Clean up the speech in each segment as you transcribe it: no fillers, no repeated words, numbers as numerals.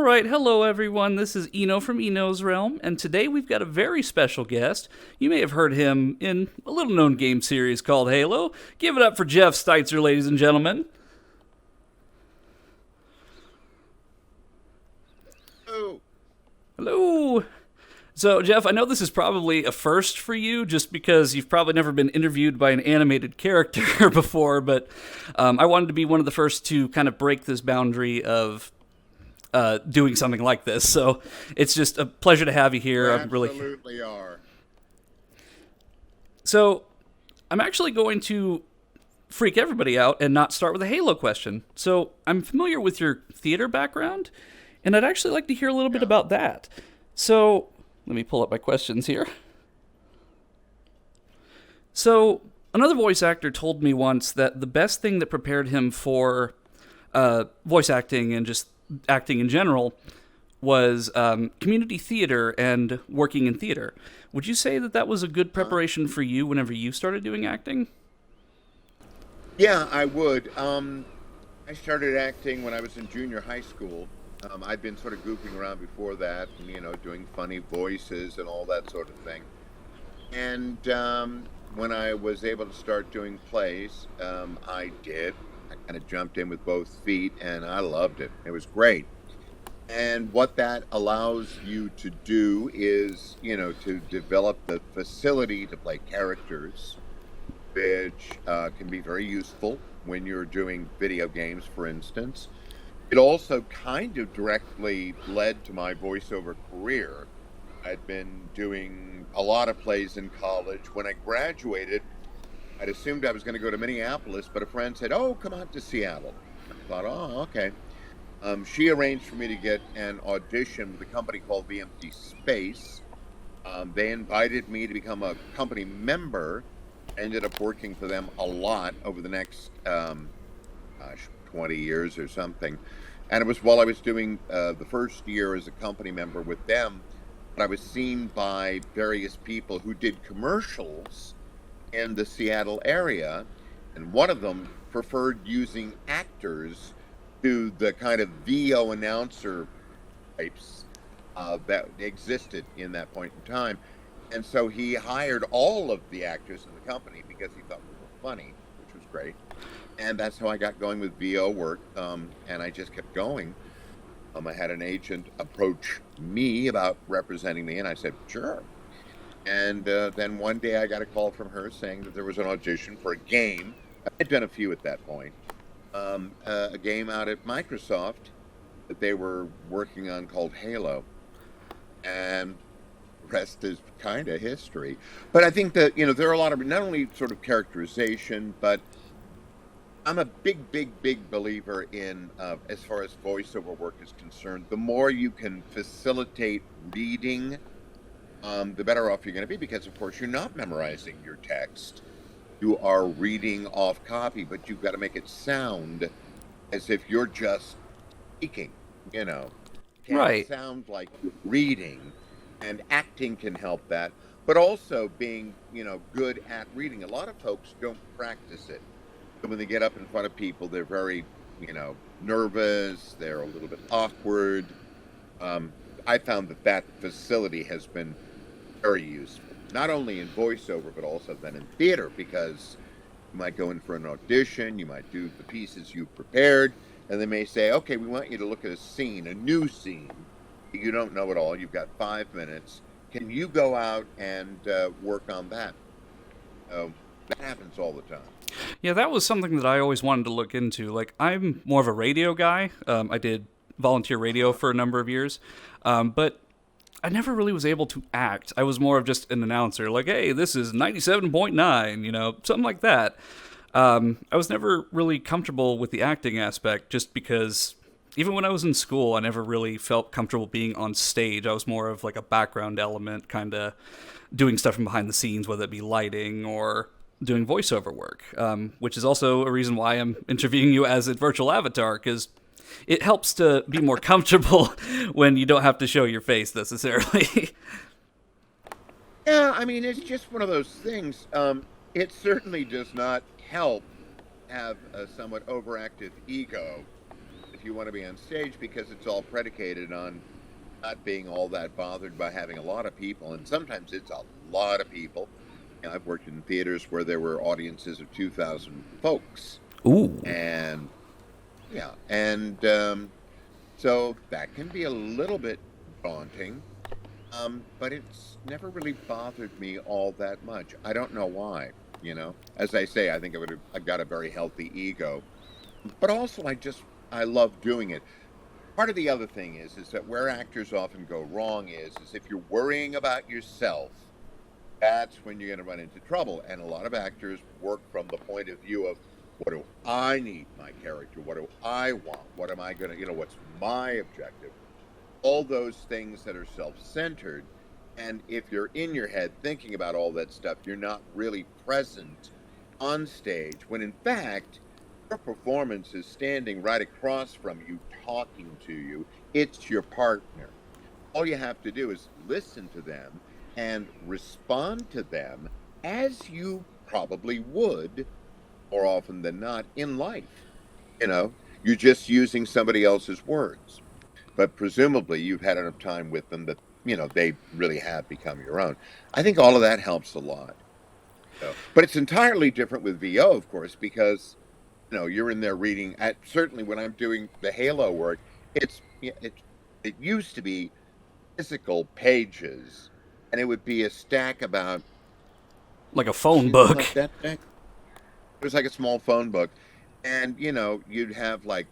Alright, hello everyone, this is Ino from Ino's Realm, and today we've got a very special guest. You may have heard him in a little-known game series called Halo. Give it up for Jeff Steitzer, ladies and gentlemen. Oh, Hello! So, Jeff, I know this is probably a first for you, just because you've probably never been interviewed by an animated character before, but I wanted to be one of the first to kind of break this boundary of doing something like this. So it's just a pleasure to have you here. you I'm really absolutely are. so I'm actually going to freak everybody out and not start with a Halo question. So I'm familiar with your theater background, and I'd actually like to hear a little bit Yeah. about that. So let me pull up my questions here. So another voice actor told me once that the best thing that prepared him for voice acting and just acting in general was community theater and working in theater. Would you say that that was a good preparation for you whenever you started doing acting? Yeah, I would. I started acting when I was in junior high school. I'd been sort of goofing around before that, and, doing funny voices and all that sort of thing. And when I was able to start doing plays, I did. I kind of jumped in with both feet, and I loved it. It was great. And what that allows you to do is, to develop the facility to play characters, which can be very useful when you're doing video games, for instance. It also kind of directly led to my voiceover career. I'd been doing a lot of plays in college. When I graduated, I'd assumed I was going to go to Minneapolis, but a friend said, "Oh, come out to Seattle." I thought, "Oh, okay." She arranged for me to get an audition with a company called VMT Space. They invited me to become a company member. I ended up working for them a lot over the next, 20 years or something. And it was while I was doing the first year as a company member with them, that I was seen by various people who did commercials in the Seattle area, and one of them preferred using actors to the kind of VO announcer types that existed in that point in time. And so he hired all of the actors in the company because he thought we were funny, which was great. And that's how I got going with VO work, and I just kept going. I had an agent approach me about representing me, and I said, "Sure." And then one day I got a call from her saying that there was an audition for a game. I'd done a few at that point. A game out at Microsoft that they were working on called Halo. And the rest is kind of history. But I think that, there are a lot of, not only sort of characterization, but I'm a big, big, big believer in, as far as voiceover work is concerned, the more you can facilitate reading, the better off you're going to be, because of course you're not memorizing your text. You are reading off copy, but you've got to make it sound as if you're just speaking, Can't Right. sound like you're reading, and acting can help that, but also being, good at reading. A lot of folks don't practice it. So when they get up in front of people, they're very, nervous, they're a little bit awkward. I found that facility has been very useful, not only in voiceover, but also then in theater, because you might go in for an audition, you might do the pieces you've prepared, and they may say, "Okay, we want you to look at a scene, a new scene. You don't know it all. You've got 5 minutes. Can you go out and work on that?" That happens all the time. Yeah, that was something that I always wanted to look into. Like, I'm more of a radio guy. I did volunteer radio for a number of years, but I never really was able to act. I was more of just an announcer, like, "Hey, this is 97.9, something like that. I was never really comfortable with the acting aspect, just because even when I was in school, I never really felt comfortable being on stage. I was more of like a background element, kind of doing stuff from behind the scenes, whether it be lighting or doing voiceover work, which is also a reason why I'm interviewing you as a virtual avatar, because it helps to be more comfortable when you don't have to show your face necessarily. Yeah, I mean, it's just one of those things. It certainly does not help have a somewhat overactive ego if you want to be on stage, because it's all predicated on not being all that bothered by having a lot of people, and sometimes it's a lot of people. You know, I've worked in theaters where there were audiences of 2,000 folks, Ooh. and yeah, and so that can be a little bit daunting, but it's never really bothered me all that much. I don't know why. You know, as I say, I think I've got a very healthy ego, but also I love doing it. Part of the other thing is that where actors often go wrong is if you're worrying about yourself, that's when you're going to run into trouble. And a lot of actors work from the point of view of, what do I need my character? What do I want? What am I going to, what's my objective? All those things that are self-centered. And if you're in your head thinking about all that stuff, you're not really present on stage, when in fact, your performance is standing right across from you, talking to you. It's your partner. All you have to do is listen to them and respond to them as you probably would, more often than not, in life. You're just using somebody else's words, but presumably you've had enough time with them that they really have become your own. I think all of that helps a lot. But it's entirely different with VO, of course, because you're in there reading. Certainly, when I'm doing the Halo work, it used to be physical pages, and it would be a stack about, Like a phone book. like that stack. It was like a small phone book, and you'd have, like,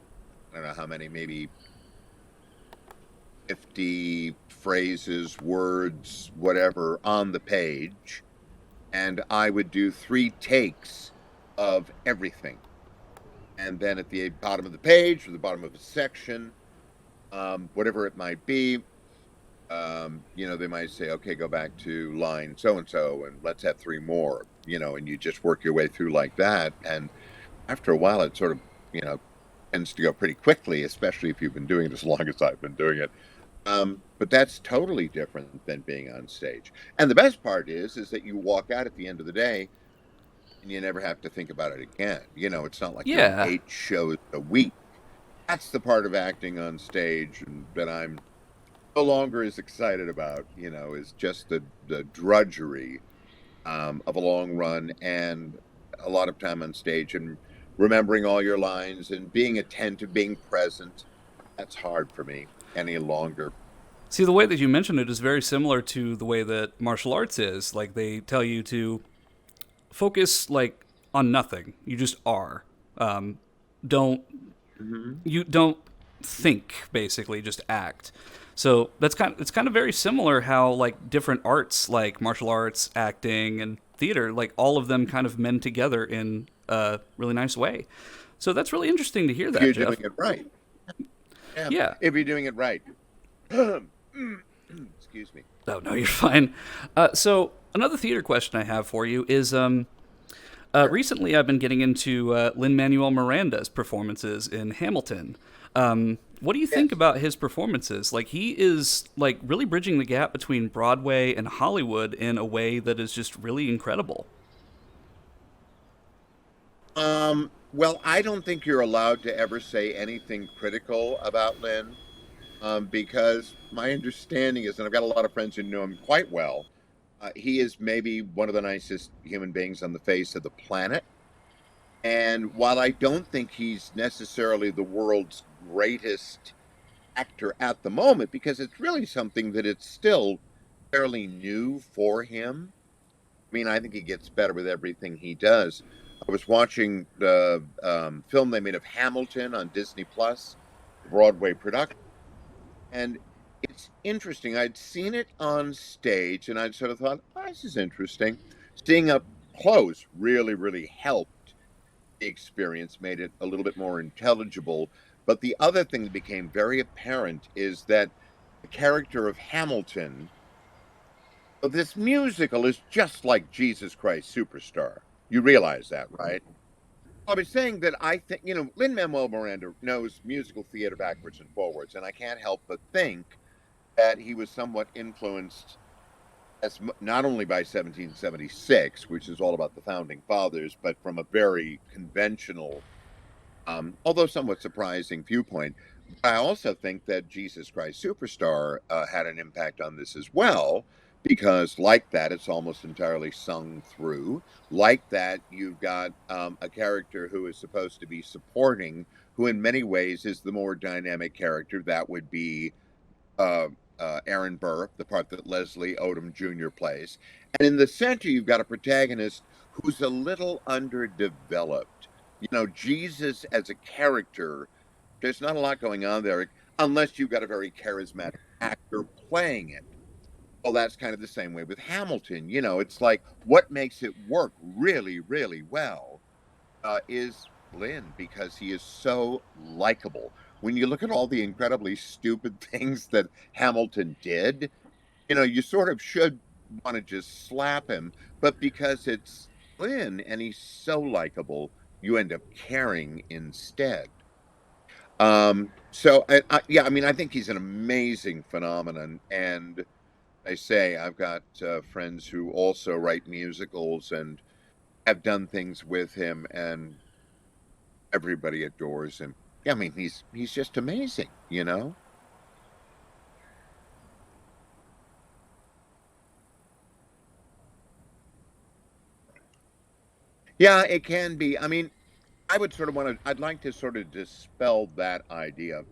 I don't know how many, maybe 50 phrases, words, whatever, on the page, and I would do 3 takes of everything. And then at the bottom of the page, or the bottom of a section, whatever it might be, they might say, okay, go back to line so-and-so, and let's have 3 more, and you just work your way through like that. And after a while, it sort of, tends to go pretty quickly, especially if you've been doing it as long as I've been doing it. But that's totally different than being on stage. And the best part is that you walk out at the end of the day, and you never have to think about it again. It's not like doing 8 shows a week. That's the part of acting on stage and that I'm no longer as excited about, is just the drudgery of a long run, and a lot of time on stage, and remembering all your lines and being attentive, being present. That's hard for me any longer. See, the way that you mentioned it is very similar to the way that martial arts is. Like, they tell you to focus, like, on nothing. You just are. You don't think, basically, just act. So it's kind of very similar how, like, different arts, like martial arts, acting, and theater, like, all of them kind of mend together in a really nice way. So that's really interesting to hear that, You're Jeff. doing it right. Yeah. If you're doing it right. Excuse me. Oh, no, you're fine. So another theater question I have for you is, recently I've been getting into Lin-Manuel Miranda's performances in Hamilton. What do you think about his performances? Like, he is, like, really bridging the gap between Broadway and Hollywood in a way that is just really incredible. Well, I don't think you're allowed to ever say anything critical about Lin, because my understanding is, and I've got a lot of friends who know him quite well, he is maybe one of the nicest human beings on the face of the planet. And while I don't think he's necessarily the world's greatest actor at the moment, because it's really something that it's still fairly new for him. I mean, I think he gets better with everything he does. I was watching the film they made of Hamilton on Disney Plus, Broadway production, and it's interesting. I'd seen it on stage, and I'd sort of thought, oh, this is interesting. Seeing up close really, really helped the experience, made it a little bit more intelligible. But the other thing that became very apparent is that the character of Hamilton, this musical, is just like Jesus Christ Superstar. You realize that, right? I was saying that I think, Lin-Manuel Miranda knows musical theater backwards and forwards, and I can't help but think that he was somewhat influenced not only by 1776, which is all about the founding fathers, but from a very conventional although somewhat surprising viewpoint. I also think that Jesus Christ Superstar had an impact on this as well, because like that, it's almost entirely sung through. Like that, you've got a character who is supposed to be supporting, who in many ways is the more dynamic character. That would be uh, Aaron Burr, the part that Leslie Odom Jr. plays. And in the center, you've got a protagonist who's a little underdeveloped. You know, Jesus as a character, there's not a lot going on there unless you've got a very charismatic actor playing it. Well, that's kind of the same way with Hamilton. You know, it's like what makes it work really, really well is Lynn, because he is so likable. When you look at all the incredibly stupid things that Hamilton did, you know, you sort of should want to just slap him, but because it's Lynn and he's so likable, you end up caring instead. Yeah, I mean, I think he's an amazing phenomenon, and I say I've got friends who also write musicals and have done things with him, and everybody adores him. Yeah, I mean, he's just amazing, you know? Yeah, it can be. I mean, I'd like to sort of dispel that idea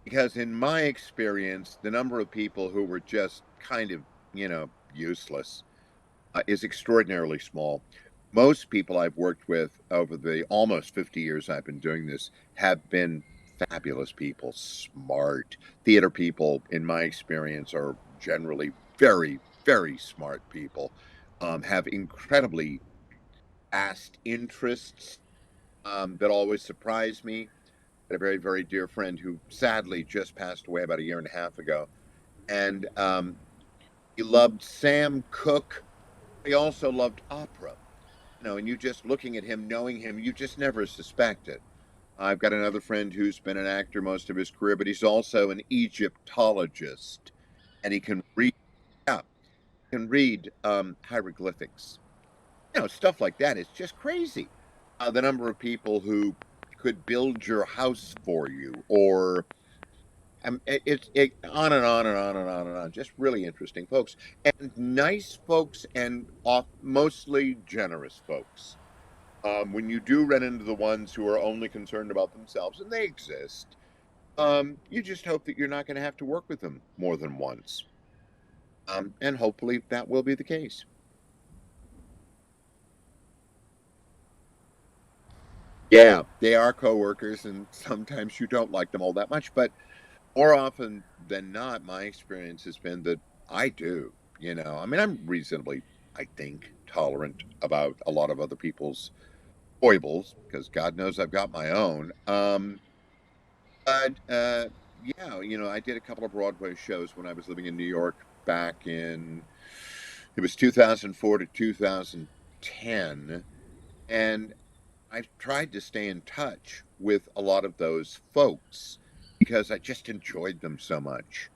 because in my experience, the number of people who were just kind of, you know, useless is extraordinarily small. Most people I've worked with over the almost 50 years I've been doing this have been fabulous people, smart. Theater people, in my experience, are generally very, very smart people, have incredibly vast interests that always surprise me. I had a very, very dear friend who sadly just passed away about a year and a half ago. And he loved Sam Cooke. He also loved opera. You know, and you just looking at him, knowing him, you just never suspect it. I've got another friend who's been an actor most of his career, but he's also an Egyptologist, and he can read, yeah, can read hieroglyphics. You know, stuff like that. It's just crazy. The number of people who could build your house for you, or on and on and on and on and on. Just really interesting folks, and nice folks, and mostly generous folks. When you do run into the ones who are only concerned about themselves, and they exist, you just hope that you're not going to have to work with them more than once. And hopefully that will be the case. Yeah, they are coworkers, and sometimes you don't like them all that much, but more often than not, my experience has been that I do. You know, I mean, I'm reasonably, I think, tolerant about a lot of other people's foibles because God knows I've got my own. But yeah, you know, I did a couple of Broadway shows when I was living in New York back in it was 2004 to 2010, and I've tried to stay in touch with a lot of those folks because I just enjoyed them so much.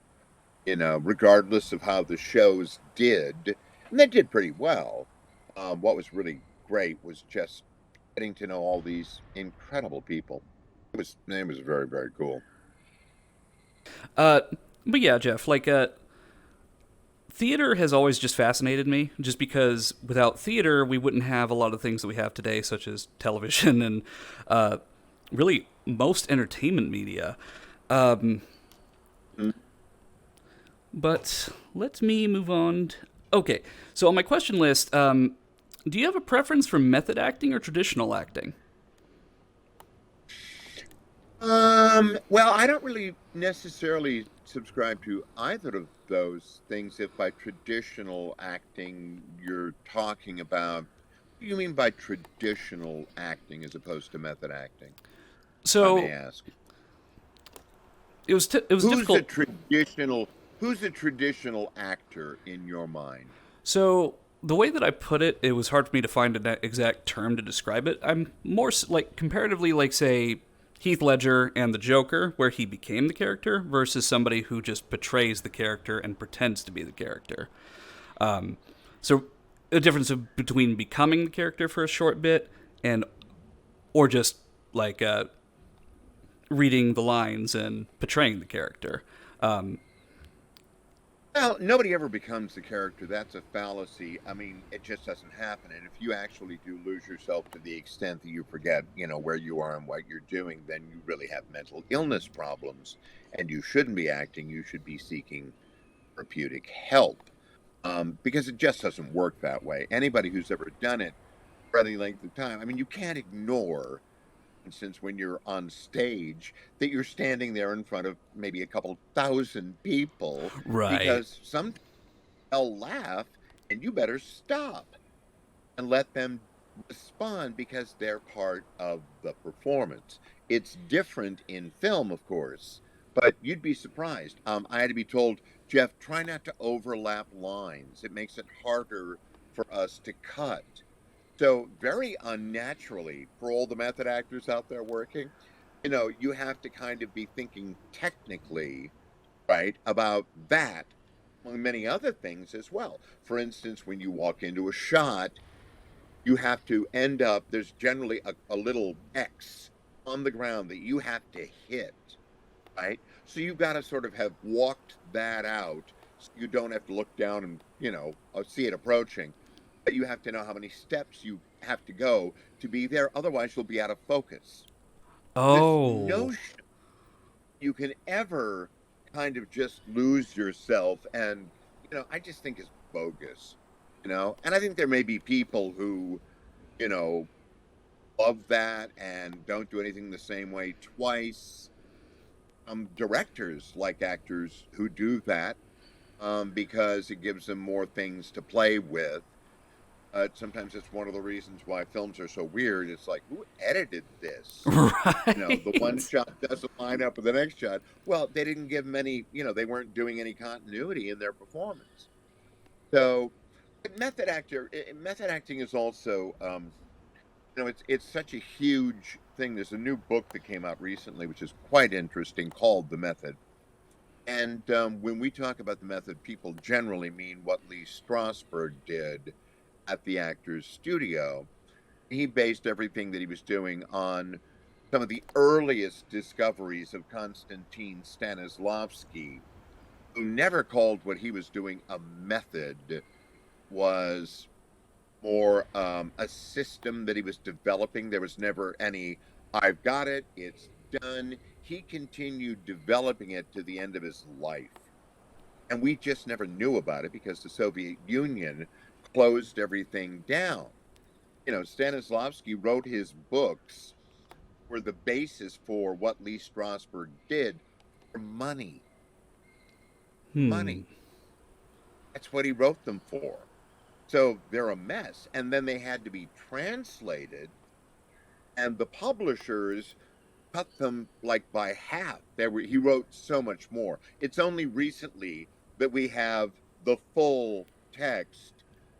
You know, regardless of how the shows did, and they did pretty well. What was really great was just getting to know all these incredible people. It was very, very cool. Uh, but yeah, Jeff, like, theater has always just fascinated me, just because without theater, we wouldn't have a lot of things that we have today, such as television and uh, really most entertainment media. Um, Mm. but let me move on. Okay, so on my question list, do you have a preference for method acting or traditional acting? Well, I don't really necessarily subscribe to either of those things. If by traditional acting you're talking about, what do you mean by traditional acting as opposed to method acting, if I may So ask? it was Who's a difficult. traditional who's a traditional actor in your mind? So the way that I put it, it was hard for me to find an exact term to describe it. I'm more like comparatively, like say Heath Ledger and the Joker, where he became the character, versus somebody who just portrays the character and pretends to be the character. So a difference between becoming the character for a short bit and or just like reading the lines and portraying the character. Um, Well, nobody ever becomes the character. That's a fallacy. I mean, it just doesn't happen. And if you actually do lose yourself to the extent that you forget, where you are and what you're doing, then you really have mental illness problems. And you shouldn't be acting. You should be seeking therapeutic help, because it just doesn't work that way. Anybody who's ever done it for any length of time, I mean, you can't ignore, for instance, when you're on stage, that you're standing there in front of maybe a couple thousand people, right. because some they'll laugh and you better stop and let them respond because they're part of the performance. It's different in film, of course, but you'd be surprised. I had to be told, Jeff, try not to overlap lines. It makes it harder for us to cut. So, very unnaturally, for all the method actors out there working, you have to kind of be thinking technically, right, about that, among many other things as well. For instance, when you walk into a shot, you have to end up, there's generally a little X on the ground that you have to hit, right? So you've got to sort of have walked that out so you don't have to look down and, see it approaching. But you have to know how many steps you have to go to be there. Otherwise, you'll be out of focus. This Oh. notion you can ever kind of just lose yourself, and I just think is bogus. And I think there may be people who you know love that and don't do anything the same way twice. Directors like actors who do that, because it gives them more things to play with. Sometimes it's one of the reasons why films are so weird. It's like, who edited this? The one Right. shot doesn't line up with the next shot. Well, they didn't give them any, they weren't doing any continuity in their performance. So, method acting is also, it's such a huge thing. There's a new book that came out recently, which is quite interesting, called The Method. And when we talk about the method, people generally mean what Lee Strasberg did at the Actors Studio. He based everything that he was doing on some of the earliest discoveries of Konstantin Stanislavski, who never called what he was doing a method, was more a system that he was developing. There was never any, I've got it, it's done. He continued developing it to the end of his life. And we just never knew about it because the Soviet Union closed everything down. Stanislavski wrote his books, were the basis for what Lee Strasberg did, for money. Hmm. Money. That's what he wrote them for. So they're a mess. And then they had to be translated, and the publishers cut them like by half. He wrote so much more. It's only recently that we have the full text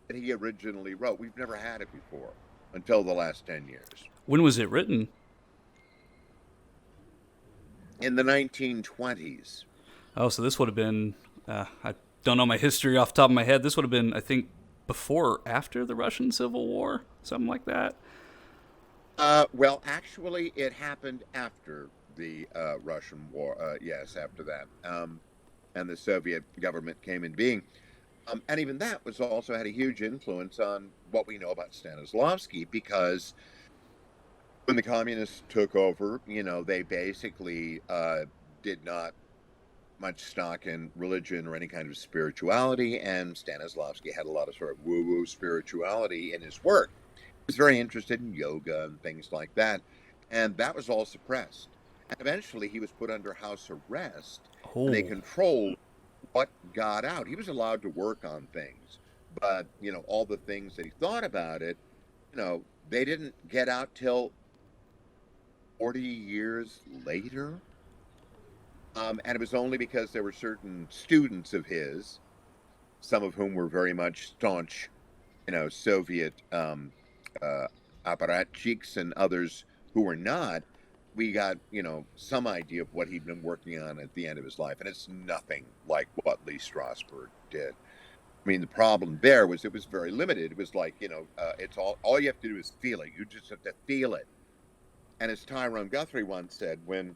that he originally wrote. We've never had it before until the last 10 years. When was it written? In the 1920s. Oh, so this would have been. I don't know my history off the top of my head. This would have been, I think, before or after the Russian Civil War, something like that. Well, actually, it happened after the Russian War. Yes, after that. And the Soviet government came in being. And even that was also had a huge influence on what we know about Stanislavski, because when the communists took over, they basically did not much stock in religion or any kind of spirituality, and Stanislavski had a lot of sort of woo-woo spirituality in his work. He was very interested in yoga and things like that, and that was all suppressed. And eventually he was put under house arrest, and they Oh. controlled what got out. He was allowed to work on things, but all the things that he thought about it, they didn't get out till 40 years later. And it was only because there were certain students of his, some of whom were very much staunch, Soviet apparatchiks, and others who were not. We got, some idea of what he'd been working on at the end of his life. And it's nothing like what Lee Strasberg did. I mean, the problem there was it was very limited. It was like, it's all you have to do is feel it. You just have to feel it. And as Tyrone Guthrie once said, when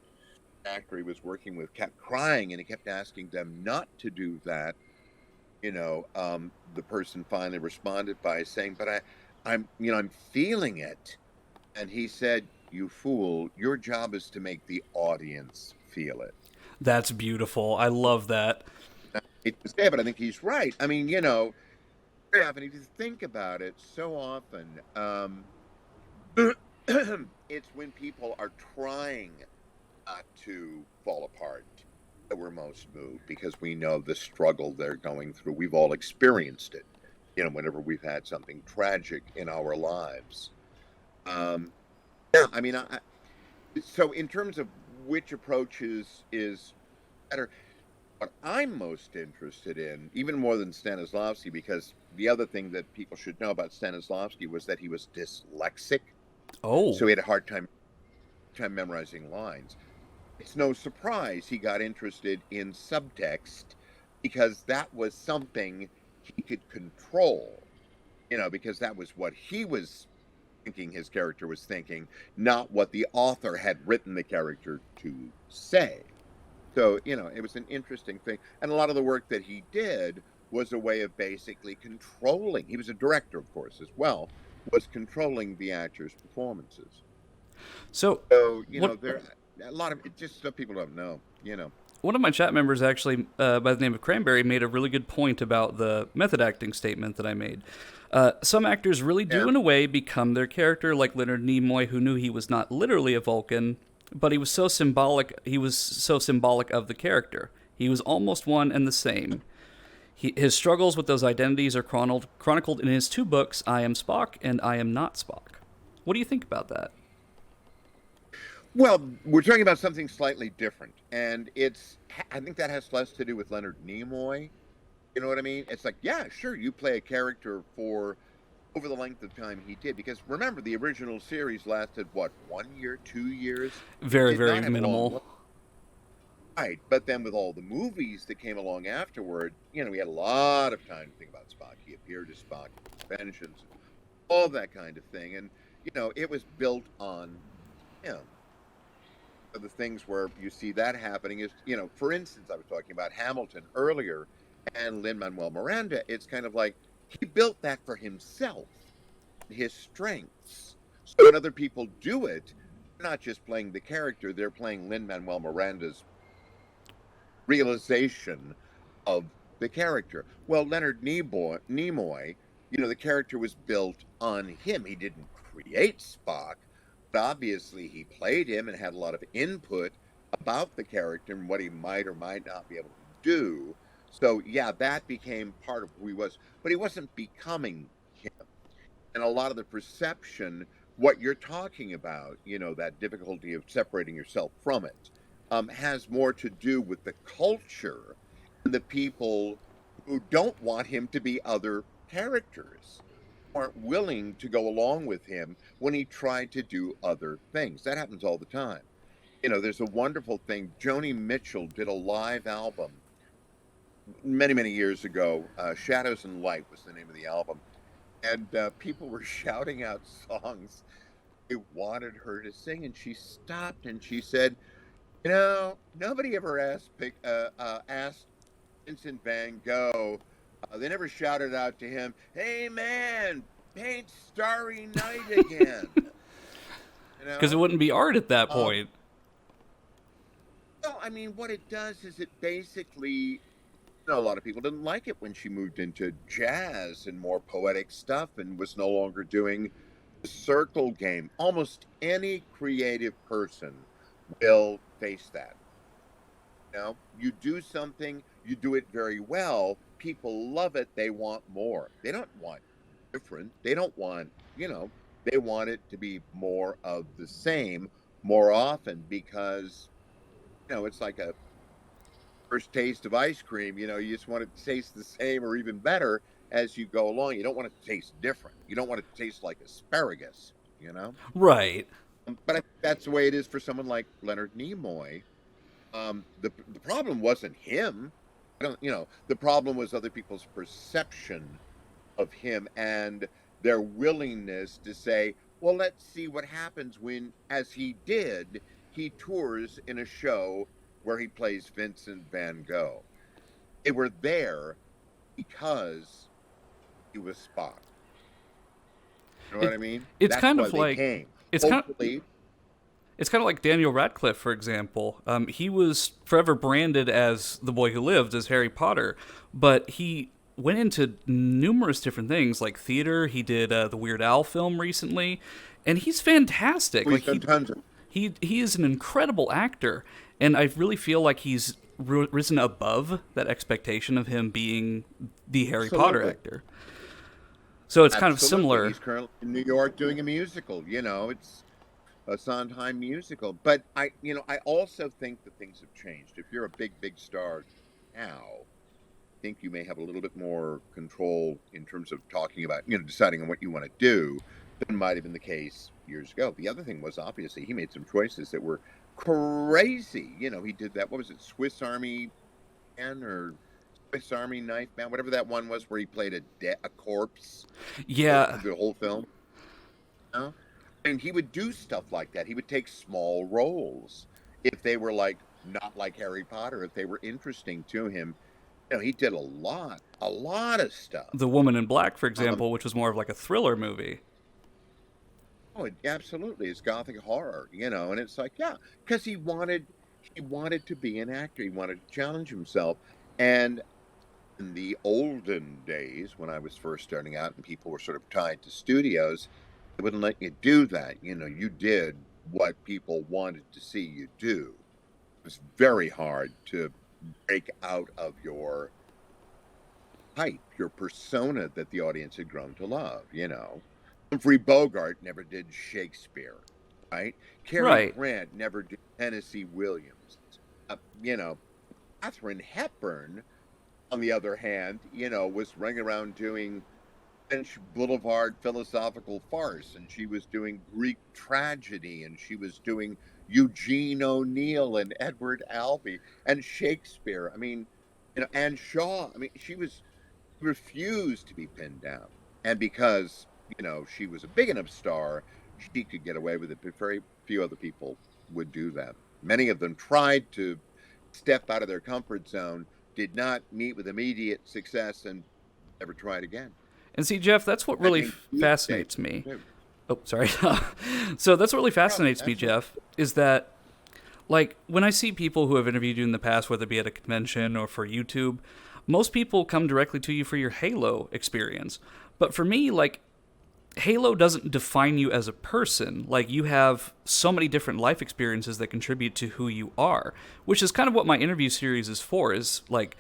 the actor he was working with kept crying and he kept asking them not to do that, the person finally responded by saying, "But I'm feeling it." And he said, "You fool, your job is to make the audience feel it." That's beautiful. I love that. It's sad, but I think he's right. I mean, if you think about it, so often, it's when people are trying not to fall apart that we're most moved because we know the struggle they're going through. We've all experienced it, whenever we've had something tragic in our lives. Yeah, I mean, so in terms of which approach is better, what I'm most interested in, even more than Stanislavski, because the other thing that people should know about Stanislavski was that he was dyslexic, Oh, so he had a hard time memorizing lines. It's no surprise he got interested in subtext because that was something he could control, because that was what he was thinking his character was thinking, not what the author had written the character to say. So, it was an interesting thing. And a lot of the work that he did was a way of basically controlling. He was a director, of course, as well, was controlling the actors' performances. so So, what? there a lot of it just stuff people don't know. One of my chat members actually, by the name of Cranberry, made a really good point about the method acting statement that I made. Some actors really do, Yeah. in a way, become their character, like Leonard Nimoy, who knew he was not literally a Vulcan, but he was so symbolic. He was so symbolic of the character. He was almost one and the same. His struggles with those identities are chronicled in his two books, I Am Spock and I Am Not Spock. What do you think about that? Well, we're talking about something slightly different, and I think that has less to do with Leonard Nimoy. You know what I mean? It's like, yeah, sure, you play a character for over the length of time he did, because remember, the original series lasted, what, 1 year, 2 years? Very, Did very not have a long minimal. right, but then with all the movies that came along afterward, we had a lot of time to think about Spock. He appeared as Spock, conventions, all that kind of thing, and, it was built on him. The things where you see that happening is, for instance, I was talking about Hamilton earlier and Lin-Manuel Miranda. It's kind of like he built that for himself, his strengths. So when other people do it, they're not just playing the character, they're playing Lin-Manuel Miranda's realization of the character. Well, Leonard Nimoy, the character was built on him. He didn't create Spock, obviously he played him and had a lot of input about the character and what he might or might not be able to do. So yeah, that became part of who he was, but he wasn't becoming him. And a lot of the perception, what you're talking about, that difficulty of separating yourself from it, has more to do with the culture and the people who don't want him to be other characters, aren't willing to go along with him when he tried to do other things. That happens all the time. There's a wonderful thing. Joni Mitchell did a live album many, many years ago. Shadows and Light was the name of the album. And people were shouting out songs they wanted her to sing. And she stopped and she said, nobody ever asked Vincent Van Gogh. They never shouted out to him, "Hey man, paint Starry Night again." Because it wouldn't be art at that point. Well, I mean, what it does is it basically, a lot of people didn't like it when she moved into jazz and more poetic stuff and was no longer doing the circle game. Almost any creative person will face that. You do something, you do it very well, people love it, they want more. They don't want different. They don't want, they want it to be more of the same more often because, it's like a first taste of ice cream. You just want it to taste the same or even better as you go along. You don't want it to taste different. You don't want it to taste like asparagus, Right. But I think that's the way it is for someone like Leonard Nimoy. The problem wasn't him. The problem was other people's perception of him and their willingness to say, well, let's see what happens when, as he did, he tours in a show where he plays Vincent van Gogh. They were there because he was Spock. You know what It I mean? it's That's kind why of they like came. it's kind of Hopefully, it's kind of like Daniel Radcliffe, for example. He was forever branded as the boy who lived, as Harry Potter, but he went into numerous different things, like theater. He did the Weird Al film recently, and he's fantastic. we've Like done tons of. he is an incredible actor, and I really feel like he's risen above that expectation of him being the Harry Potter Absolutely. actor. So it's kind of Absolutely. similar. He's currently in New York doing a musical. It's a Sondheim musical. But I also think that things have changed. If you're a big, big star now, I think you may have a little bit more control in terms of talking about, deciding on what you want to do than might have been the case years ago. The other thing was, obviously, he made some choices that were crazy. He did that, what was it, Swiss Army Man or Swiss Army Knife Man, whatever that one was, where he played a corpse Yeah, the whole film. You know? And he would do stuff like that. He would take small roles if they were not like Harry Potter, if they were interesting to him. He did a lot of stuff. The Woman in Black, for Um, example, which was more of like a thriller movie. Absolutely, it's gothic horror, and it's like, yeah, because he wanted to be an actor. He wanted to challenge himself. And in the olden days, when I was first starting out and people were sort of tied to studios, they wouldn't let you do that. You did what people wanted to see you do. It was very hard to break out of your type, your persona that the audience had grown to love. Humphrey Bogart never did Shakespeare, right? Cary Right. Grant never did Tennessee Williams. Uh, you know, Katharine Hepburn, on the other hand, was running around doing French Boulevard philosophical farce, and she was doing Greek tragedy, and she was doing Eugene O'Neill and Edward Albee and Shakespeare. I mean, and Shaw. I mean, she refused to be pinned down, and because she was a big enough star, she could get away with it. But very few other people would do that. Many of them tried to step out of their comfort zone, did not meet with immediate success, and never tried again. And see, Jeff, that's what I really think these days, fascinates me. too. Oh, sorry. So that's what really No, fascinates me, absolutely. Jeff, is that, like, when I see people who have interviewed you in the past, whether it be at a convention or for YouTube, most people come directly to you for your Halo experience. But for me, like, Halo doesn't define you as a person. Like, you have so many different life experiences that contribute to who you are, which is kind of what my interview series is for, is, like,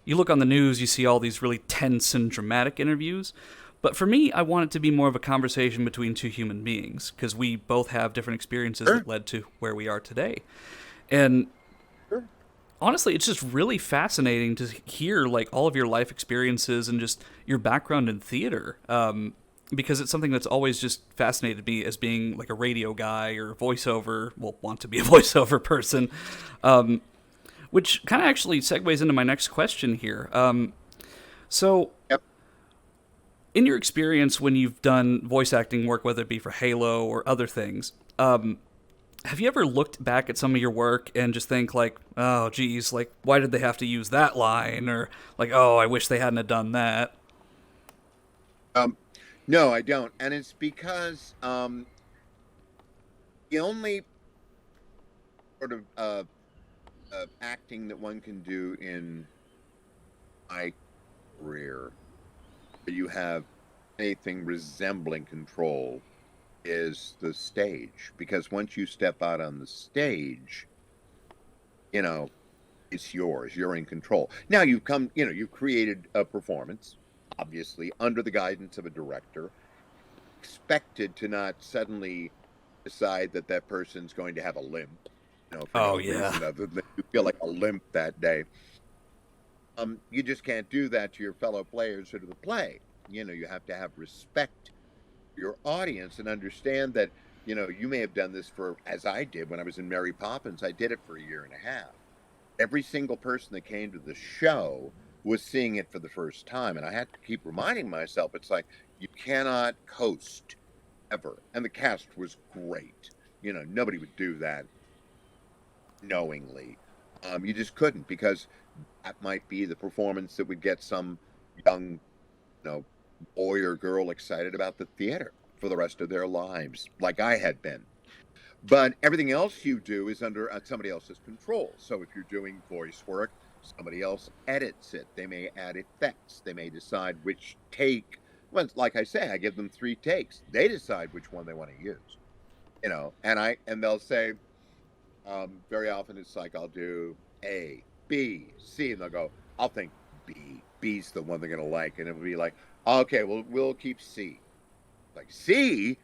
you look on the news, you see all these really tense and dramatic interviews. But for me, I want it to be more of a conversation between two human beings, because we both have different experiences Sure, that led to where we are today. And sure. honestly, it's just really fascinating to hear, like, all of your life experiences and just your background in theater. Because it's something that's always just fascinated me as being like a radio guy or a voiceover, well, want to be a voiceover person, which kind of actually segues into my next question here. So, Yep. in your experience when you've done voice acting work, whether it be for Halo or other things, have you ever looked back at some of your work and just think like, oh, geez, like, why did they have to use that line? Or like, oh, I wish they hadn't have done that. Um, no, I don't, and it's because the only sort of acting that one can do in my career where you have anything resembling control is the stage. Because once you step out on the stage, it's yours. You're in control. Now you've created a performance, obviously, under the guidance of a director, expected to not suddenly decide that that person's going to have a limp, for Oh, no yeah. reason other than you feel like a limp that day. You just can't do that to your fellow players or to the play. You have to have respect for your audience and understand that, you may have done this as I did when I was in Mary Poppins. I did it for a year and a half. Every single person that came to the show was seeing it for the first time. And I had to keep reminding myself, it's like, you cannot coast. You ever. And the cast was great. Nobody would do that knowingly. You just couldn't, because that might be the performance that would get some young, boy or girl excited about the theater for the rest of their lives, like I had been. But everything else you do is under somebody else's control. So if you're doing voice work, somebody else edits it. They may add effects. They may decide which take. Well, like I say, I give them 3 takes. They decide which one they want to use. And they'll say, very often it's like I'll do A, B, C, and they'll go, I'll think B. B's the one they're gonna like, and it'll be like, okay, well, we'll keep C. Like C,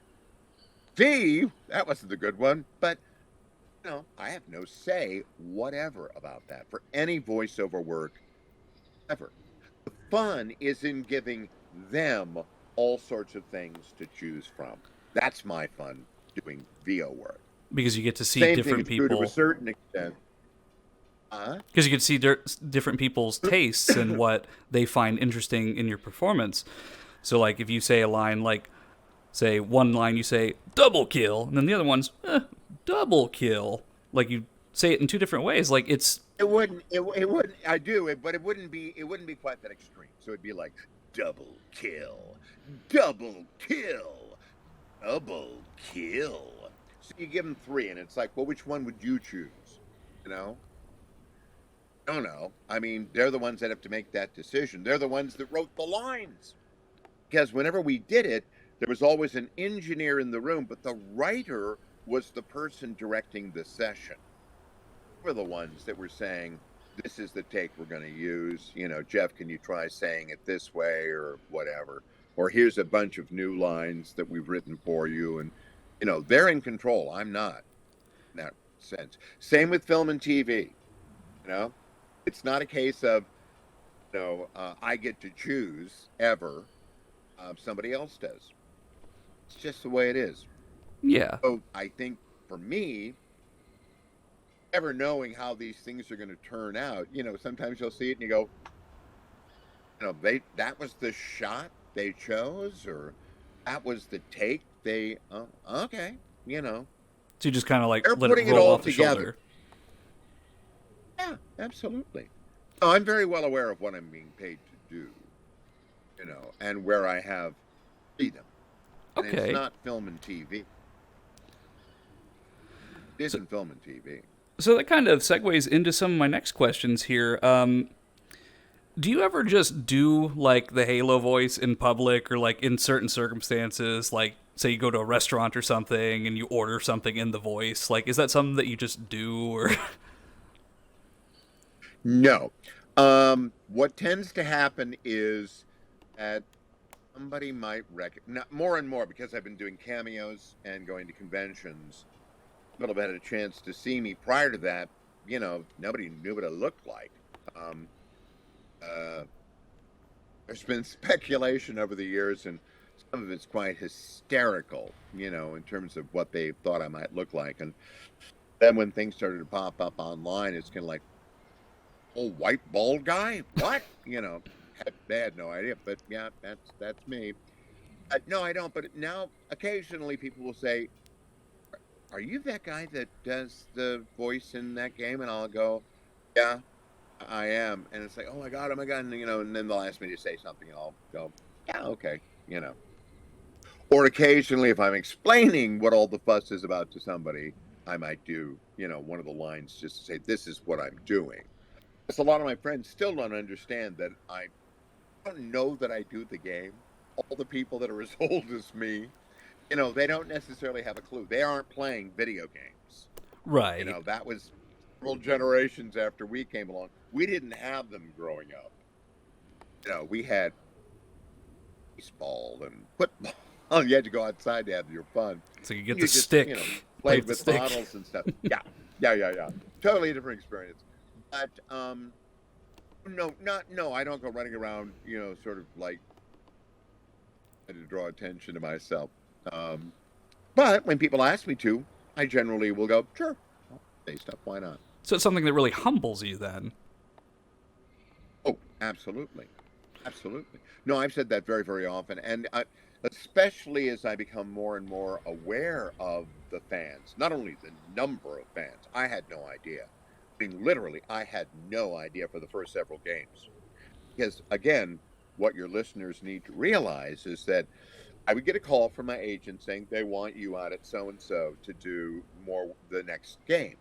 that wasn't the good one, but I have no say whatever about that for any voiceover work ever. The fun is in giving them all sorts of things to choose from. That's my fun doing VO work. Because you get to see Same different thing is true people. to a certain extent. Because you get to see different people's tastes and what they find interesting in your performance. So, like, if you say a line, like, say one line you say double kill, and then the other one's double kill. Like, you say it in 2 different ways. Like, it's It wouldn't. I do it, but it wouldn't be quite that extreme. So it'd be like double kill, double kill, double kill. So you give them 3, and it's like, well, which one would you choose? I don't know. I mean, they're the ones that have to make that decision. They're the ones that wrote the lines. Because whenever we did it, there was always an engineer in the room, but the writer was the person directing the session. We're the ones that were saying, this is the take we're going to use. Jeff, can you try saying it this way or whatever? Or here's a bunch of new lines that we've written for you. And, they're in control. I'm not, in that sense. Same with film and TV. It's not a case of, I get to choose ever. Somebody else does. It's just the way it is. yeah. So I think for me, ever knowing how these things are going to turn out, sometimes you'll see it and you go, that was the shot they chose, or that was the take they, okay, So you just kind of like they're let putting it it roll all off the together. shoulder. Yeah, absolutely. Oh, I'm very well aware of what I'm being paid to do, and where I have freedom. And Okay. it's not film and TV. It isn't film and TV. So that kind of segues into some of my next questions here. Do you ever just do like the Halo voice in public, or like in certain circumstances, like say you go to a restaurant or something and you order something in the voice? Like, is that something that you just do, or? No. What tends to happen is that somebody might more and more, because I've been doing cameos and going to conventions. People have had a chance to see me. Prior to that, nobody knew what I looked like. There's been speculation over the years, and some of it's quite hysterical, in terms of what they thought I might look like. And then when things started to pop up online, it's kind of like, oh, white bald guy? What? They had no idea. But yeah, that's me. No, I don't. But now, occasionally, people will say, are you that guy that does the voice in that game? And I'll go, yeah, I am. And it's like, oh my God. And, and then they'll ask me to say something, and I'll go, yeah, okay, Or occasionally, if I'm explaining what all the fuss is about to somebody, I might do, one of the lines just to say, this is what I'm doing. Because a lot of my friends still don't understand that I don't know that I do the game. All the people that are as old as me, they don't necessarily have a clue. They aren't playing video games. Right. That was several generations after we came along. We didn't have them growing up. We had baseball and football. Oh, you had to go outside to have your fun. So you get the stick. Played with bottles and stuff. Yeah. Totally different experience. But no, I don't go running around, sort of like to draw attention to myself. But when people ask me to, I generally will go, sure, I'll say stuff, why not? So it's something that really humbles you then. Oh, absolutely. No, I've said that very, very often. And especially as I become more and more aware of the fans, not only the number of fans. I had no idea. I mean, literally, I had no idea for the first several games. Because, again, what your listeners need to realize is that I would get a call from my agent saying they want you out at so and so to do more the next game.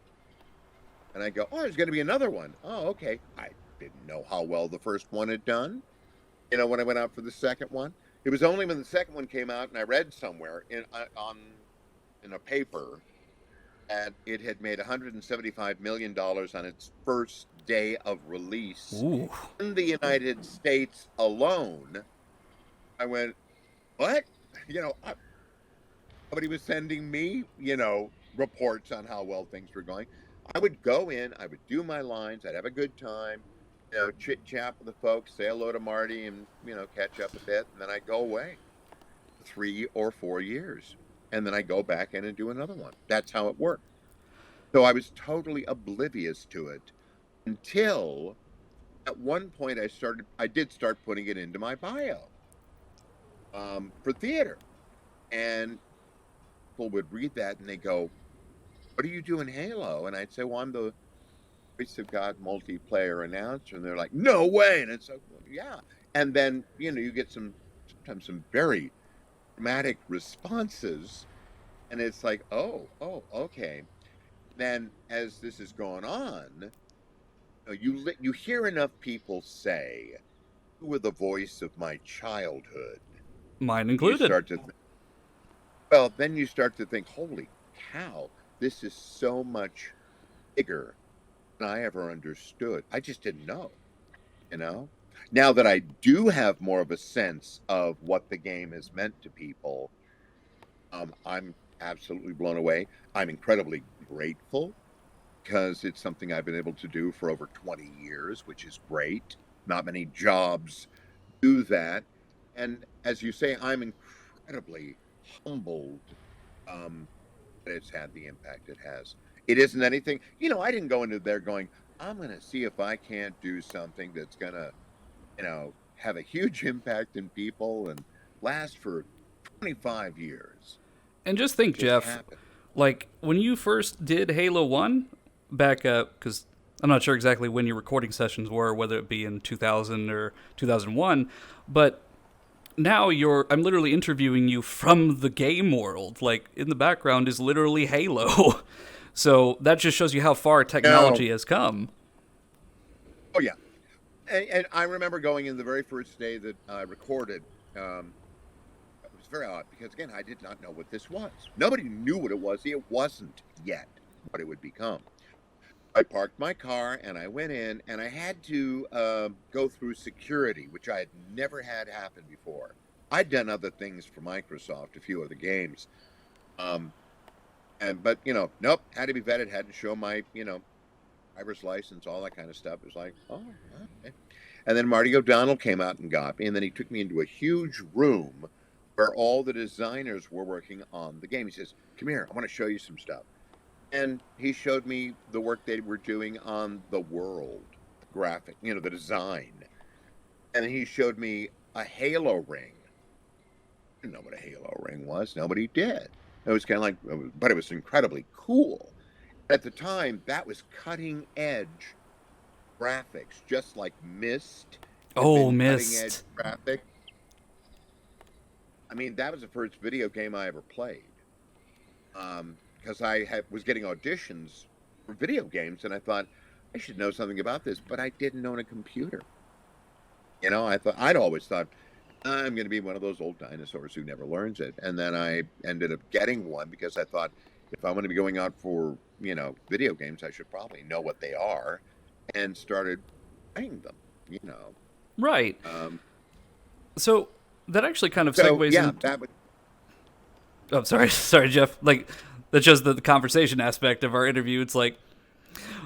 And I go, oh, there's going to be another one. Oh, okay. I didn't know how well the first one had done. When I went out for the second one, it was only when the second one came out and I read somewhere in a paper that it had made $175 million on its first day of release Ooh. in the United States alone. I went, what? Somebody was sending me, reports on how well things were going. I would go in, I would do my lines, I'd have a good time, chit chat with the folks, say hello to Marty, and catch up a bit, and then I go away 3 or 4 years, and then I go back in and do another one. That's how it worked. So I was totally oblivious to it until at one point I did start putting it into my bio for theater, and people would read that and they go, "What do you do in Halo?" And I'd say, "Well, I'm the Voice of God multiplayer announcer." And they're like, "No way!" And it's like, well, yeah. And then you get sometimes some very dramatic responses, and it's like, oh, okay. Then as this is going on, you hear enough people say, "You were the voice of my childhood." Mine You included. start to Well, then you start to think, holy cow, this is so much bigger than I ever understood. I just didn't know, you know? Now that I do have more of a sense of what the game has meant to people, I'm absolutely blown away. I'm incredibly grateful because it's something I've been able to do for over 20 years, which is great. Not many jobs do that. And as you say, I'm incredibly humbled that it's had the impact it has. It isn't anything, I didn't go into there going, I'm going to see if I can't do something that's going to, have a huge impact in people and last for 25 years. And just It think, just Jeff, happened. like when you first did Halo 1 back up, because I'm not sure exactly when your recording sessions were, whether it be in 2000 or 2001, but now I'm literally interviewing you from the game world. Like in the background is literally Halo. So that just shows you how far No. technology has come. Oh, yeah. And I remember going in the very first day that I recorded. It was very odd because, again, I did not know what this was. Nobody knew what it was. It wasn't yet what it would become. I parked my car and I went in and I had to go through security, which I had never had happen before. I'd done other things for Microsoft, a few other games. Um, but nope, had to be vetted, had to show my, driver's license, all that kind of stuff. It was like, oh, okay. And then Marty O'Donnell came out and got me, and then he took me into a huge room where all the designers were working on the game. He says, "Come here, I want to show you some stuff." And he showed me the work they were doing on the world graphic, the design. And he showed me a Halo ring. I didn't know what a Halo ring was. Nobody did. It was kind of like, but it was incredibly cool. At the time, that was cutting edge graphics, just like Myst had Oh, been cutting edge missed. graphics. I mean, that was the first video game I ever played. Because was getting auditions for video games, and I thought I should know something about this, but I didn't own a computer. I'd always thought I'm going to be one of those old dinosaurs who never learns it, and then I ended up getting one because I thought if I'm going to be going out for video games, I should probably know what they are, and started playing them. Right. Um, So that actually kind of so segues yeah, in. that was Oh, sorry, sorry, Jeff. Like that's just the conversation aspect of our interview. It's like,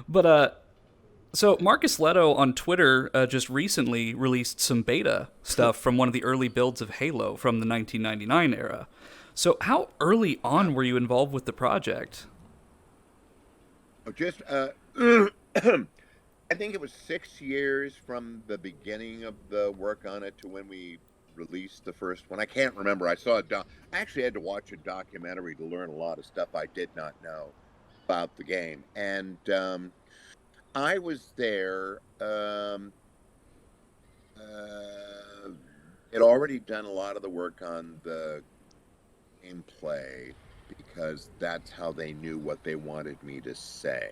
but so Marcus Leto on Twitter just recently released some beta stuff from one of the early builds of Halo from the 1999 era. So how early on were you involved with the project? just I think it was 6 years from the beginning of the work on it to when we released the first one. I can't remember. I saw I actually had to watch a documentary to learn a lot of stuff I did not know about the game. And I was there. Had already done a lot of the work on the gameplay because that's how they knew what they wanted me to say.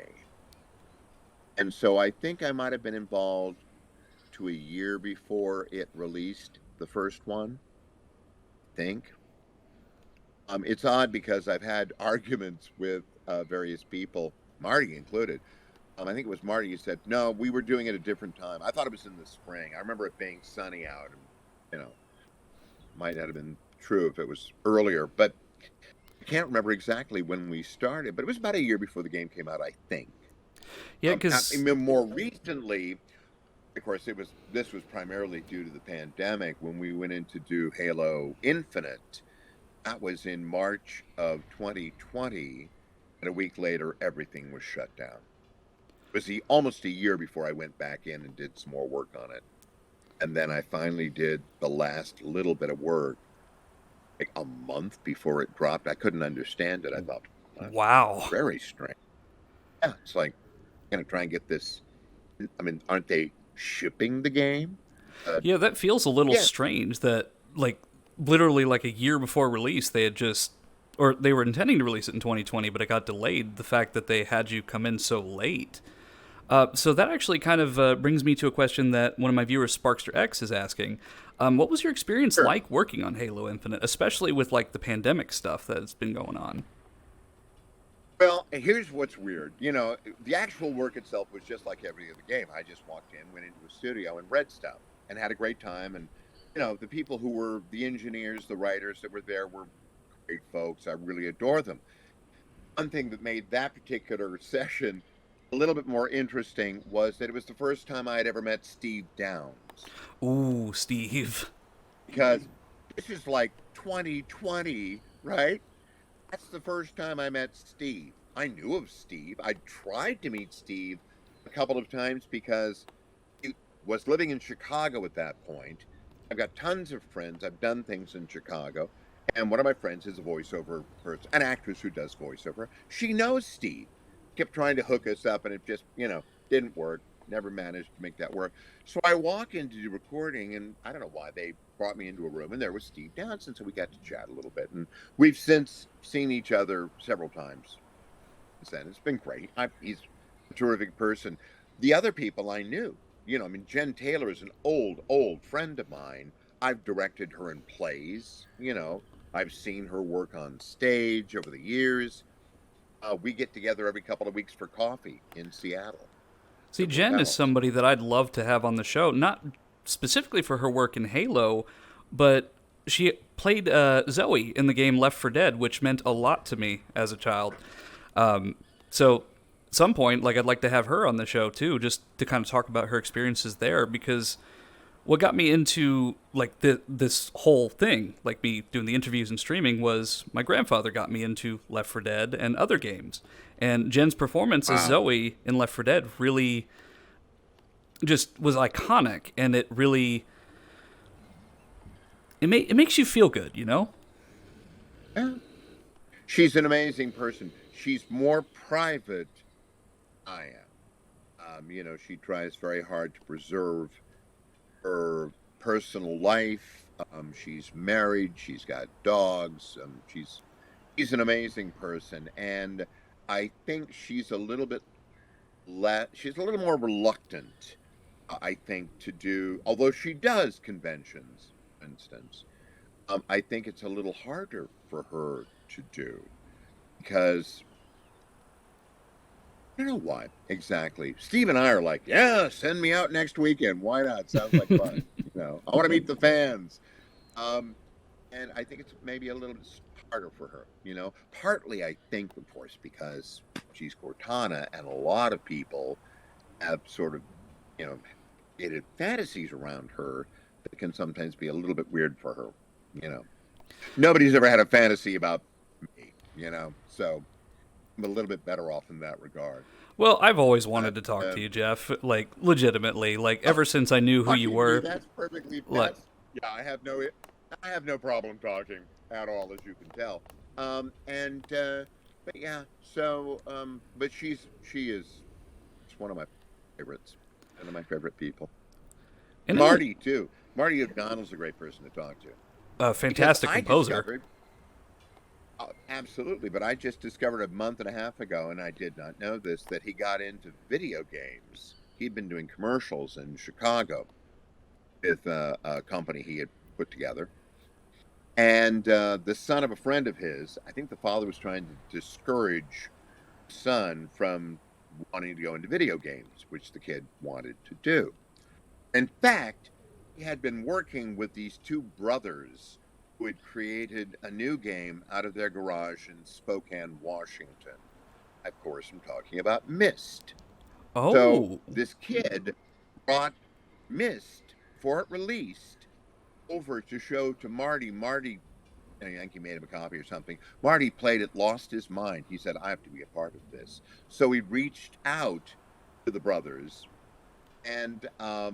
And so I think I might have been involved to a year before it released, the first one, I think. It's odd because I've had arguments with various people, Marty included. I think it was Marty who said, no, we were doing it a different time. I thought it was in the spring. I remember it being sunny out. And, might not have been true if it was earlier. But I can't remember exactly when we started. But it was about a year before the game came out, I think. Yeah, because more recently, of course, this was primarily due to the pandemic when we went in to do Halo Infinite. That was in March of 2020, and a week later, everything was shut down. It was almost a year before I went back in and did some more work on it. And then I finally did the last little bit of work, like a month before it dropped. I couldn't understand it. I thought, wow, very strange. Yeah, it's like, I'm going to try and get this. I mean, aren't they shipping the game? Yeah, that feels a little strange that, like, literally like a year before release, they were intending to release it in 2020, but it got delayed. The fact that they had you come in so late. So that actually kind of brings me to a question that one of my viewers, Sparkster X, is asking. What was your experience like working on Halo Infinite, especially with like the pandemic stuff that's been going on? Well, here's what's weird. The actual work itself was just like every other game. I just walked in, went into a studio, and read stuff, and had a great time. And the people who were the engineers, the writers that were there were great folks. I really adore them. One thing that made that particular session a little bit more interesting was that it was the first time I had ever met Steve Downes. Ooh, Steve. Because this is like 2020, right? That's the first time I met Steve. I knew of Steve. I tried to meet Steve a couple of times because he was living in Chicago at that point. I've got tons of friends. I've done things in Chicago. And one of my friends is a voiceover person, an actress who does voiceover. She knows Steve. Kept trying to hook us up, and it just, didn't work. Never managed to make that work. So I walk into the recording, and I don't know why they brought me into a room, and there was Steve Downes, and so we got to chat a little bit. And we've since seen each other several times since then. It's been great. He's a terrific person. The other people I knew, Jen Taylor is an old friend of mine. I've directed her in plays, I've seen her work on stage over the years. We get together every couple of weeks for coffee in Seattle. See, Jen is somebody that I'd love to have on the show, not specifically for her work in Halo, but she played Zoe in the game Left 4 Dead, which meant a lot to me as a child. So at some point, I'd like to have her on the show too, just to kind of talk about her experiences there, because what got me into this whole thing, like me doing the interviews and streaming, was my grandfather got me into Left 4 Dead and other games. And Jen's performance as Zoe in Left 4 Dead really just was iconic, and it really it makes you feel good, Yeah. She's an amazing person. She's more private than I am. She tries very hard to preserve her personal life. She's married. She's got dogs. She's an amazing person, and I think she's a little bit she's a little more reluctant, I think, to do. Although she does conventions, for instance, I think it's a little harder for her to do because I don't know why exactly. Steve and I are like, yeah, send me out next weekend. Why not? Sounds like fun. I want to meet the fans. And I think it's maybe a little bit harder for her. Partly I think, of course, because she's Cortana, and a lot of people have sort of, created fantasies around her that can sometimes be a little bit weird for her. Nobody's ever had a fantasy about me. So I'm a little bit better off in that regard. Well, I've always wanted to talk to you, Jeff, legitimately, ever since I knew who you were. That's perfectly fine. Yeah, I have no problem talking at all, as you can tell. But yeah, but she is one of my favorites, one of my favorite people. And then Marty too. Marty O'Donnell's a great person to talk to a because fantastic I composer. discovered absolutely, but I just discovered a month and a half ago, and I did not know this, that he got into video games. He'd been doing commercials in Chicago with a company he had put together. And the son of a friend of his, I think the father was trying to discourage the son from wanting to go into video games, which the kid wanted to do. In fact, he had been working with these two brothers who had created a new game out of their garage in Spokane, Washington. Of course, I'm talking about Myst. So Oh, this kid brought Myst for it released over to show to Marty. Marty, I think he made him a copy or something. Marty played it, lost his mind. He said, I have to be a part of this. So he reached out to the brothers and I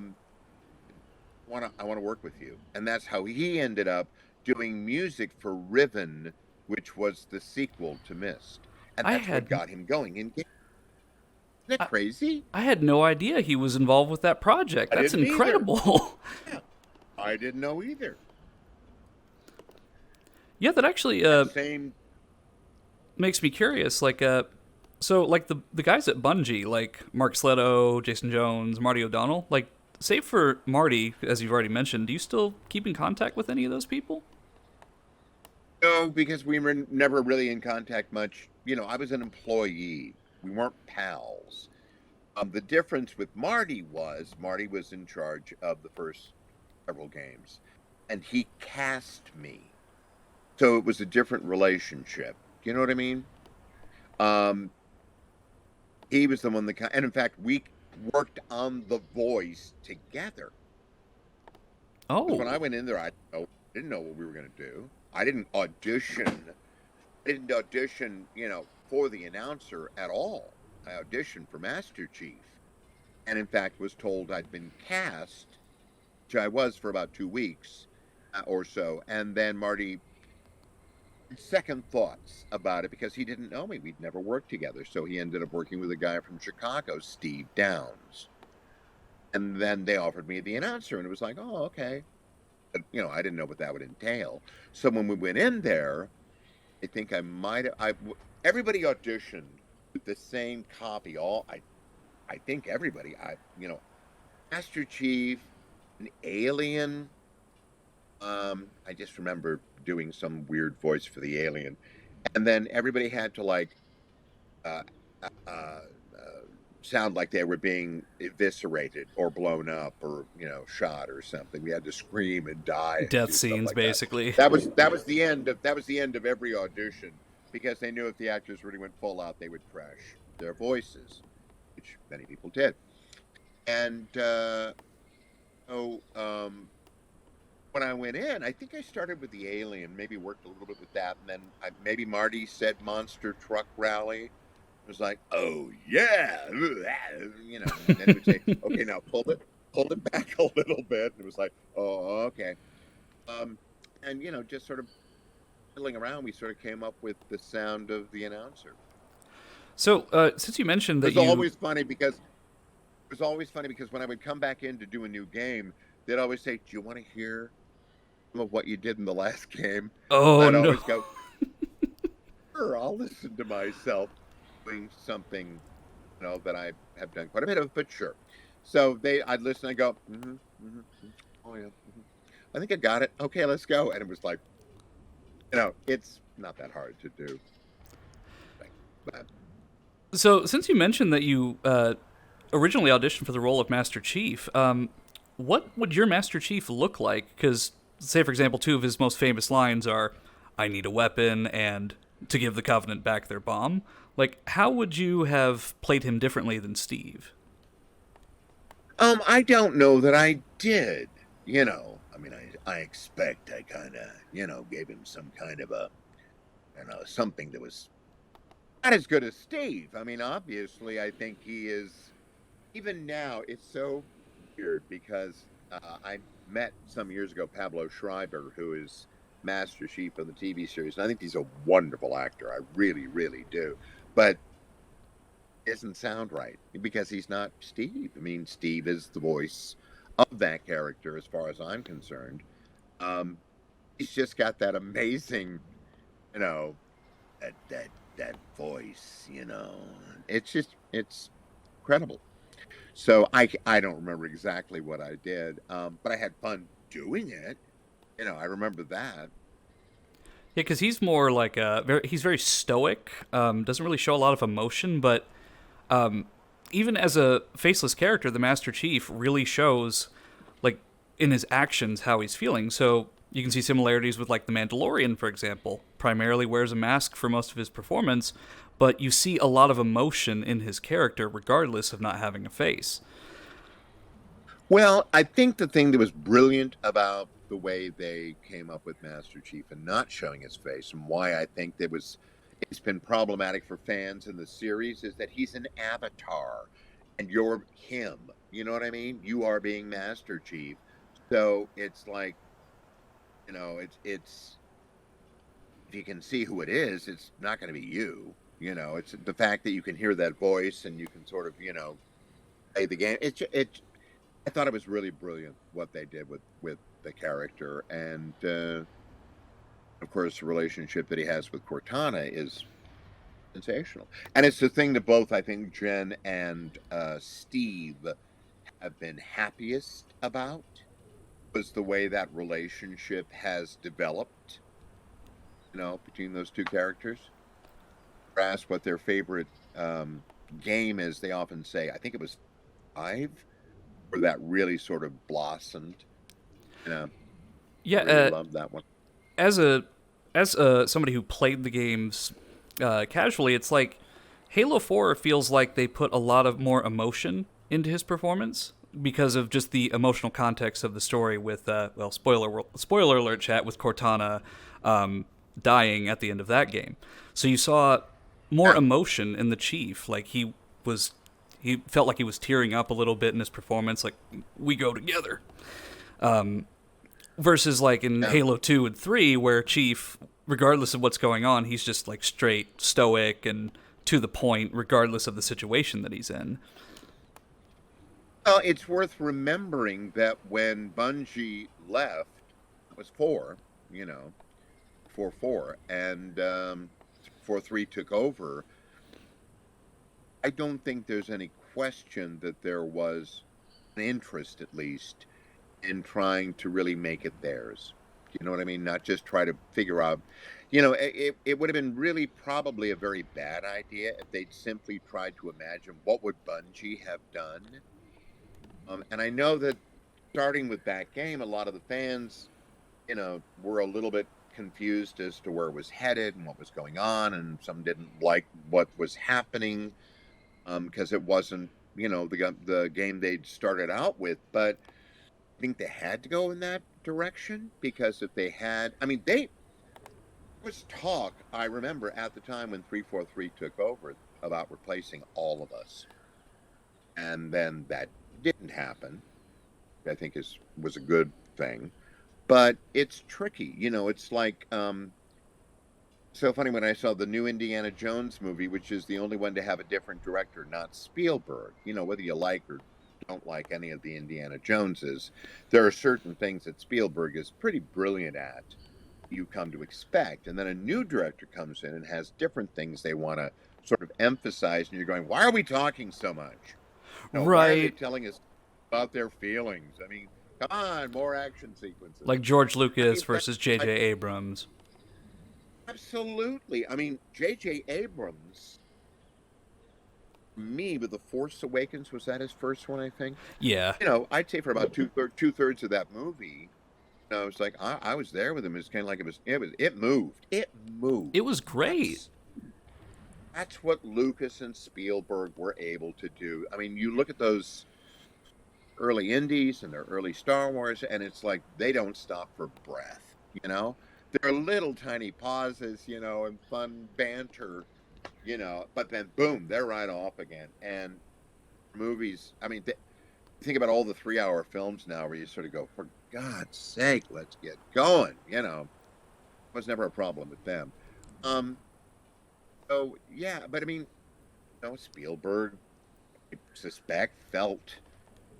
want to work with you. And that's how he ended up doing music for Riven, which was the sequel to Myst. And I that's what had got him going. Isn't that I, crazy? I had no idea he was involved with that project. I That's didn't either. incredible. Yeah, I didn't know either. Yeah, that actually That same. makes me curious. So like the guys at Bungie, like Mark Sleto, Jason Jones, Marty O'Donnell, like save for Marty, as you've already mentioned, do you still keep in contact with any of those people? No, because we were never really in contact much. I was an employee. We weren't pals. The difference with Marty was in charge of the first several games, and he cast me. So it was a different relationship. Do you know what I mean? Um, he was the one that, and in fact, we worked on The Voice together. Because when I Oh, went in there, didn't know what we were going to do. I didn't audition. I didn't audition, for the announcer at all. I auditioned for Master Chief, and in fact was told I'd been cast, which I was for about 2 weeks or so, and then Marty second thoughts about it because he didn't know me. We'd never worked together. So he ended up working with a guy from Chicago, Steve Downs. And then they offered me the announcer, and it was like, oh, okay. But, I didn't know what that would entail. So when we went in there, I think I might have, everybody auditioned with the same copy. I think everybody, Master Chief, an alien. I just remember doing some weird voice for the alien, and then everybody had to uh, uh, uh, sound like they were being eviscerated or blown up or shot or something. We had to scream and die and death do stuff scenes, like that. basically. That was the end of every audition because they knew if the actors really went full out, they would crash their voices, which many people did. And so when I went in, I think I started with the alien, maybe worked a little bit with that, and then maybe Marty said Monster Truck Rally. It was like, oh yeah, and then it would say, okay, now pull it back a little bit, and it was like, oh, okay, um, and just sort of fiddling around, we sort of came up with the sound of the announcer. So since you mentioned It that was you, always funny because when I would come back in to do a new game, they'd always say, do you want to hear some of what you did in the last game? oh I'd no, always go, sure, I'll listen to myself doing something, that I have done quite a bit of, but sure. So I'd listen and go, oh yeah, I think I got it. Okay, let's go. And it was like, it's not that hard to do. But so since you mentioned that you originally auditioned for the role of Master Chief, what would your Master Chief look like? Because, say, for example, two of his most famous lines are, I need a weapon and to give the Covenant back their bomb. Like, how would you have played him differently than Steve? I don't know that I did. I mean, I expect I kind of, gave him some kind of something that was not as good as Steve. I mean, obviously, I think he is. Even now, it's so weird because met some years ago Pablo Schreiber, who is Master Chief of the TV series, and I think he's a wonderful actor. I really, really do. But it doesn't sound right because he's not Steve. I mean, Steve is the voice of that character, as far as I'm concerned. Um, he's just got that amazing, you know, that voice. It's incredible. So I don't remember exactly what I did, but I had fun doing it. I remember that. Yeah, because he's more like he's very stoic. Doesn't really show a lot of emotion, but even as a faceless character, the Master Chief really shows, like, in his actions how he's feeling. So you can see similarities with, like, the Mandalorian, for example. Primarily wears a mask for most of his performance, but you see a lot of emotion in his character, regardless of not having a face. Well, I think the thing that was brilliant about the way they came up with Master Chief and not showing his face, and why I think it's been problematic for fans in the series, is that he's an avatar and you're him. You know what I mean? You are being Master Chief. So it's like, it's if you can see who it is, it's not going to be you. It's the fact that you can hear that voice and you can sort of, play the game. I thought it was really brilliant what they did with the character, and of course, the relationship that he has with Cortana is sensational. And it's the thing that both, I think, Jen and Steve have been happiest about, was the way that relationship has developed, between those two characters. Asked what their favorite game is, they often say, I think it was 5, where that really sort of blossomed. Yeah, I really loved that one. as somebody who played the games casually, it's like Halo 4 feels like they put a lot of more emotion into his performance because of just the emotional context of the story with spoiler alert chat, with Cortana dying at the end of that game. So you saw more emotion in the Chief. Like, he felt like he was tearing up a little bit in his performance, like, we go together. Versus, like, in Halo 2 and 3, where Chief, regardless of what's going on, he's just, like, straight stoic and to the point, regardless of the situation that he's in. Well, it's worth remembering that when Bungie left, it was 4, 4-4, and 4-3 took over. I don't think there's any question that there was an interest, at least, in trying to really make it theirs. You know what I mean? Not just try to figure out, it would have been really probably a very bad idea if they'd simply tried to imagine what would Bungie have done. And I know that starting with that game, a lot of the fans, were a little bit confused as to where it was headed and what was going on, and some didn't like what was happening because it wasn't, the game they'd started out with. But I think they had to go in that direction, because if they had, there was talk, I remember, at the time when 343 took over, about replacing all of us. And then that didn't happen. I think was a good thing. But it's tricky. It's like, so funny when I saw the new Indiana Jones movie, which is the only one to have a different director, not Spielberg. Whether you like or don't like any of the Indiana Joneses, there are certain things that Spielberg is pretty brilliant at, you come to expect. And then a new director comes in and has different things they want to sort of emphasize, and you're going, why are we talking so much? Right. Why are they telling us about their feelings? Come on, more action sequences. Like George Lucas versus J.J. Abrams. Absolutely. J.J. Abrams, me, with The Force Awakens, was that his first one, I think? Yeah. I'd say for about two-thirds of that movie, I was like, I was there with him. It's kind of like it moved. It moved. It was great. That's what Lucas and Spielberg were able to do. You look at those early indies and their early Star Wars, and it's like they don't stop for breath. There are little tiny pauses, and fun banter, but then boom, they're right off again. And movies, think about all the 3-hour films now where you sort of go, for God's sake, let's get going. You know, was never a problem with them. Um, so yeah, but I mean, you know, Spielberg, I suspect, felt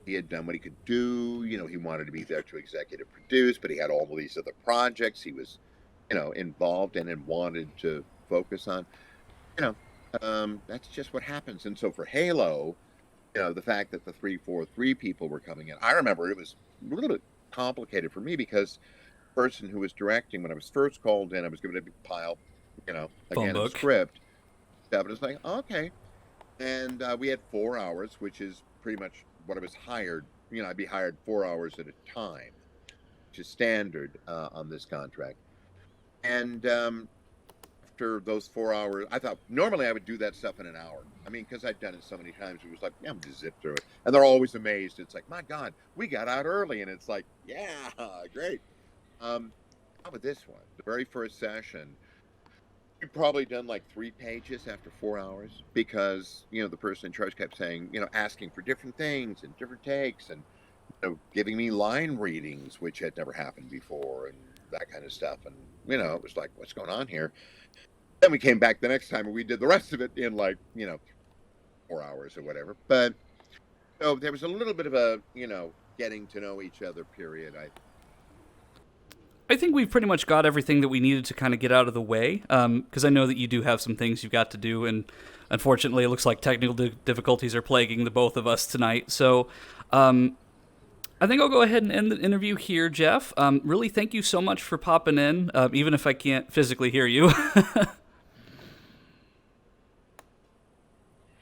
he had done what he could do. You know, he wanted to be there to executive produce, but he had all of these other projects he was, you know, involved in and wanted to focus on. You know, that's just what happens. And so for Halo, you know, the fact that the 343 people were coming in, I remember it was a little bit complicated for me because the person who was directing, when I was first called in, I was given a big pile, you know, Phone again, a book. script. But it was like, okay. And we had 4 hours, which is pretty much what I was hired. You know, I'd be hired 4 hours at a time, which is standard on this contract. And after those 4 hours, I thought normally I would do that stuff in an hour. I mean, because I'd done it so many times, it was like, yeah, I'm just zip through it. And they're always amazed. It's like, my God, we got out early. And it's like, yeah, great. How about this one? The very first session, you've probably done like 3 pages after 4 hours because, you know, the person in charge kept saying, you know, asking for different things and different takes and, you know, giving me line readings, which had never happened before and that kind of stuff. And, you know, it was like, what's going on here? Then we came back the next time and we did the rest of it in like, you know, 4 hours or whatever. But so there was a little bit of a, you know, getting to know each other period. I think we've pretty much got everything that we needed to kind of get out of the way, because I know that you do have some things you've got to do, and unfortunately it looks like technical difficulties are plaguing the both of us tonight. So I think I'll go ahead and end the interview here, Jeff. Really, thank you so much for popping in, even if I can't physically hear you.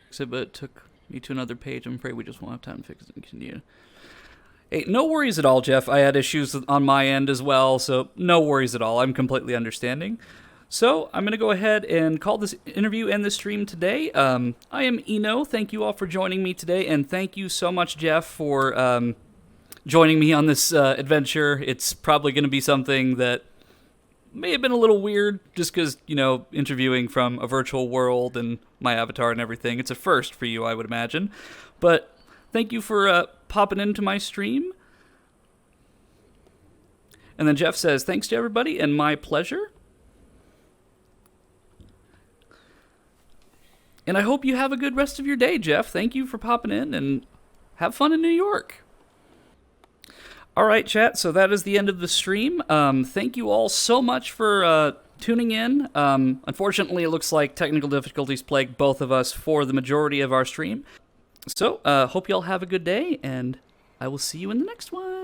Exhibit took me to another page. I'm afraid we just won't have time to fix it and continue. Hey, no worries at all, Jeff. I had issues on my end as well, so no worries at all. I'm completely understanding. So I'm going to go ahead and call this interview and this stream today. I am Ino. Thank you all for joining me today, and thank you so much, Jeff, for joining me on this adventure. It's probably going to be something that may have been a little weird, just because, you know, interviewing from a virtual world and my avatar and everything. It's a first for you, I would imagine. But thank you for popping into my stream. And then Jeff says, thanks to everybody, and my pleasure. And I hope you have a good rest of your day, Jeff. Thank you for popping in, and have fun in New York. All right, chat, so that is the end of the stream. Thank you all so much for tuning in. Unfortunately, it looks like technical difficulties plagued both of us for the majority of our stream. So, hope you all have a good day, and I will see you in the next one.